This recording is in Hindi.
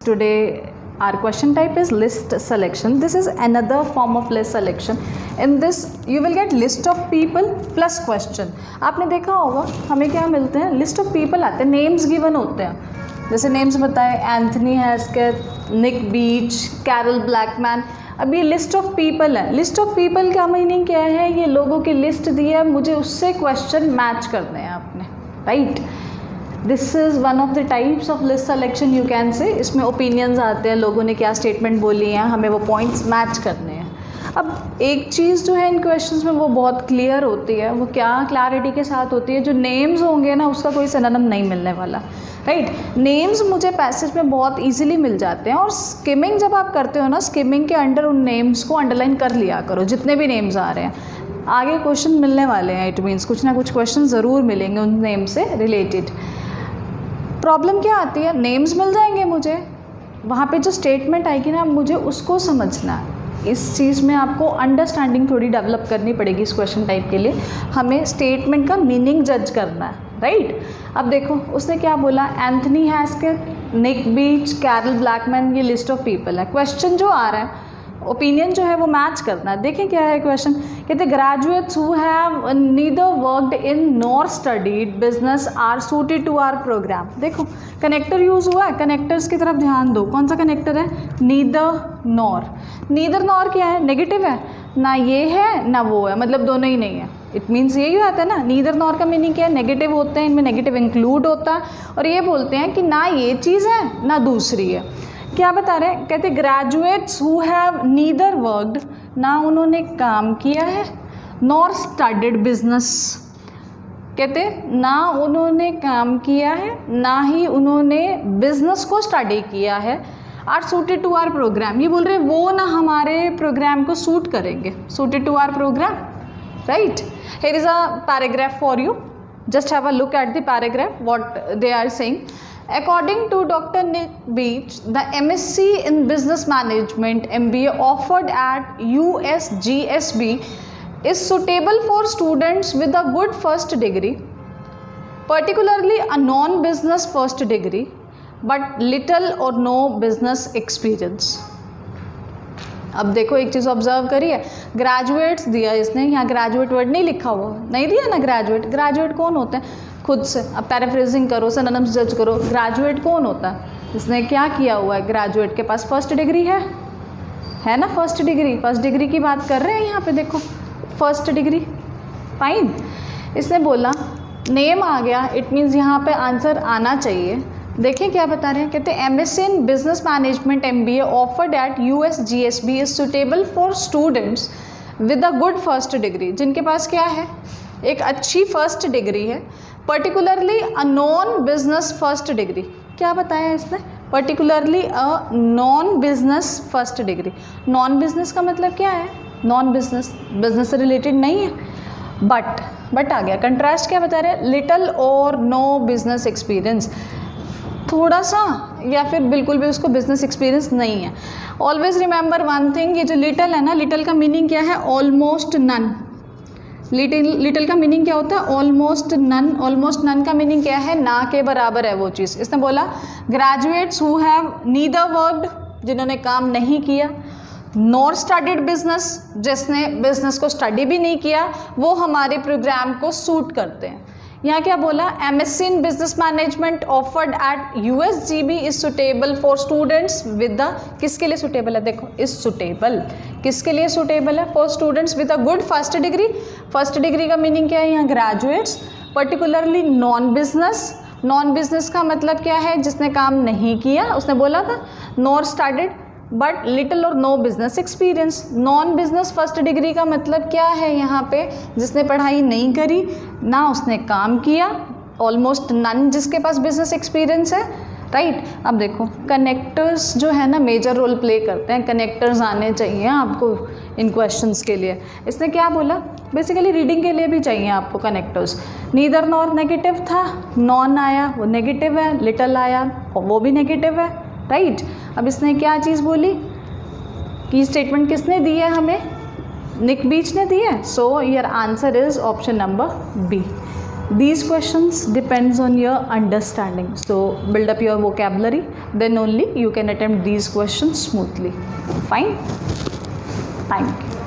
Today our question type is list selection. This is another form of list selection. In this you will get list of people plus question. आपने देखा होगा हमें क्या मिलते हैं, लिस्ट ऑफ पीपल आते हैं, नेम्स गिवन होते हैं, जैसे नेम्स बताए एंथनी हैस्केट, निक बीच, कैरल ब्लैकमैन. अब ये लिस्ट ऑफ पीपल है. लिस्ट ऑफ पीपल का मीनिंग क्या है, ये लोगों की लिस्ट दी है, मुझे उससे क्वेश्चन मैच करने हैं आपने, right. This is one of the types of list selection you can say. इसमें ओपिनियंस आते हैं, लोगों ने क्या स्टेटमेंट बोली हैं, हमें वो पॉइंट्स मैच करने हैं. अब एक चीज़ जो है इन क्वेश्चंस में वो बहुत क्लियर होती है, वो क्या क्लैरिटी के साथ होती है, जो नेम्स होंगे ना उसका कोई सिनोनिम नहीं मिलने वाला, राइट. नेम्स मुझे पैसेज में बहुत इजीली मिल जाते हैं, और स्किमिंग जब आप करते हो ना, स्किमिंग के अंडर उन नेम्स को अंडरलाइन कर लिया करो, जितने भी नेम्स आ रहे हैं. आगे क्वेश्चन मिलने वाले हैं, इट मीन्स कुछ ना कुछ क्वेश्चन ज़रूर मिलेंगे उन नेम से रिलेटेड. प्रॉब्लम क्या आती है, नेम्स मिल जाएंगे मुझे, वहाँ पे जो स्टेटमेंट आएगी ना मुझे उसको समझना है. इस चीज़ में आपको अंडरस्टैंडिंग थोड़ी डेवलप करनी पड़ेगी इस क्वेश्चन टाइप के लिए. हमें स्टेटमेंट का मीनिंग जज करना है, राइट. अब देखो उसने क्या बोला, एंथनी हैस्केट, निक बीच, कैरल ब्लैकमैन, ये लिस्ट ऑफ पीपल है. क्वेश्चन जो आ रहा है, ओपिनियन जो है वो मैच करना है. देखें क्या है क्वेश्चन, कहते graduates who have neither worked in nor studied business are suited to our program. देखो कनेक्टर यूज़ हुआ है, कनेक्टर्स की तरफ ध्यान दो. कौन सा कनेक्टर है, नीदर नॉर. नीदर नॉर क्या है, नेगेटिव है, ना ये है ना वो है, मतलब दोनों ही नहीं है. इट मीन्स यही आता है ना, नीदर नॉर का मीनिंग क्या है, नेगेटिव होते हैं, इनमें नेगेटिव इंक्लूड होता है, और ये बोलते हैं कि ना ये चीज़ है ना दूसरी है. क्या बता रहे हैं, कहते graduates who have neither worked, ना उन्होंने काम किया है, नॉर स्टडीड बिजनेस, कहते ना उन्होंने काम किया है ना ही उन्होंने बिजनेस को स्टडी किया है, are suited to our program. ये बोल रहे हैं वो ना हमारे प्रोग्राम को सूट करेंगे, suited to our program, right. Here is a paragraph for you, just have a look at the paragraph what they are saying. According to Dr. Nick Beach, the MSc in Business Management MBA offered at USGSB is suitable for students with a good first degree, particularly a non-business first degree, but little or no business experience. अब देखो एक चीज़ ऑब्जर्व करिए, ग्रेजुएट्स दिया इसने, यहाँ ग्रेजुएट वर्ड नहीं लिखा हुआ, नहीं दिया ना ग्रेजुएट. ग्रेजुएट कौन होते हैं, खुद से अब पैराफ्रेजिंग करो, सिनोनिम्स जज करो. ग्रेजुएट कौन होता है, इसने क्या किया हुआ है, ग्रेजुएट के पास फर्स्ट डिग्री है ना, फर्स्ट डिग्री की बात कर रहे हैं यहाँ पे. देखो फर्स्ट डिग्री, फाइन. इसने बोला नेम आ गया, इट मीन्स यहाँ पे आंसर आना चाहिए. देखिए क्या बता रहे हैं, कहते हैं MSc in business management MBA offered at USGSB is suitable for students with a good first degree, जिनके पास क्या है, एक अच्छी फर्स्ट डिग्री है, particularly a non business first degree. क्या बताया इसने, particularly a non business first degree. Non business का मतलब क्या है, नॉन बिजनेस से रिलेटेड नहीं है, बट आ गया. कंट्रास्ट क्या बता रहे हैं, लिटल और नो बिजनेस एक्सपीरियंस, थोड़ा सा या फिर बिल्कुल भी उसको बिजनेस एक्सपीरियंस नहीं है. ऑलवेज रिमेंबर वन थिंग, ये जो लिटल है ना, लिटल का मीनिंग क्या है, ऑलमोस्ट नन. लिटिल का मीनिंग क्या होता है, ऑलमोस्ट नन. ऑलमोस्ट नन का मीनिंग क्या है, ना के बराबर है वो चीज़. इसने बोला graduates who have neither worked, जिन्होंने काम नहीं किया, नॉर स्टडीड बिजनेस, जिसने बिजनेस को स्टडी भी नहीं किया, वो हमारे प्रोग्राम को सूट करते हैं. यहाँ क्या बोला, MSc in business management offered at USGB is suitable for students with the, किसके लिए सुटेबल है, देखो इज सुटेबल, किसके लिए सुटेबल है, for students with a good first degree. First degree का मीनिंग क्या है यहाँ, ग्रेजुएट्स, पर्टिकुलरली नॉन बिजनेस का मतलब क्या है, जिसने काम नहीं किया, उसने बोला था, nor studied but little or no business experience. Non business first degree का मतलब क्या है यहाँ पे, जिसने पढ़ाई नहीं करी ना उसने काम किया, ऑलमोस्ट नन जिसके पास बिजनेस एक्सपीरियंस है, राइट. अब देखो कनेक्टर्स जो है ना मेजर रोल प्ले करते हैं, कनेक्टर्स आने चाहिए आपको इन क्वेश्चंस के लिए. इसने क्या बोला, बेसिकली रीडिंग के लिए भी चाहिए आपको कनेक्टर्स. नीदर नॉर नेगेटिव था, नॉन आया वो नेगेटिव है, लिटल आया वो भी नेगेटिव है, राइट. अब इसने क्या चीज़ बोली, की स्टेटमेंट किसने दी है हमें, निक बीच ने दी है. So your answer is option number B. these questions depends on your understanding, so build up your vocabulary, then only you can attempt these questions smoothly. Fine, thank you.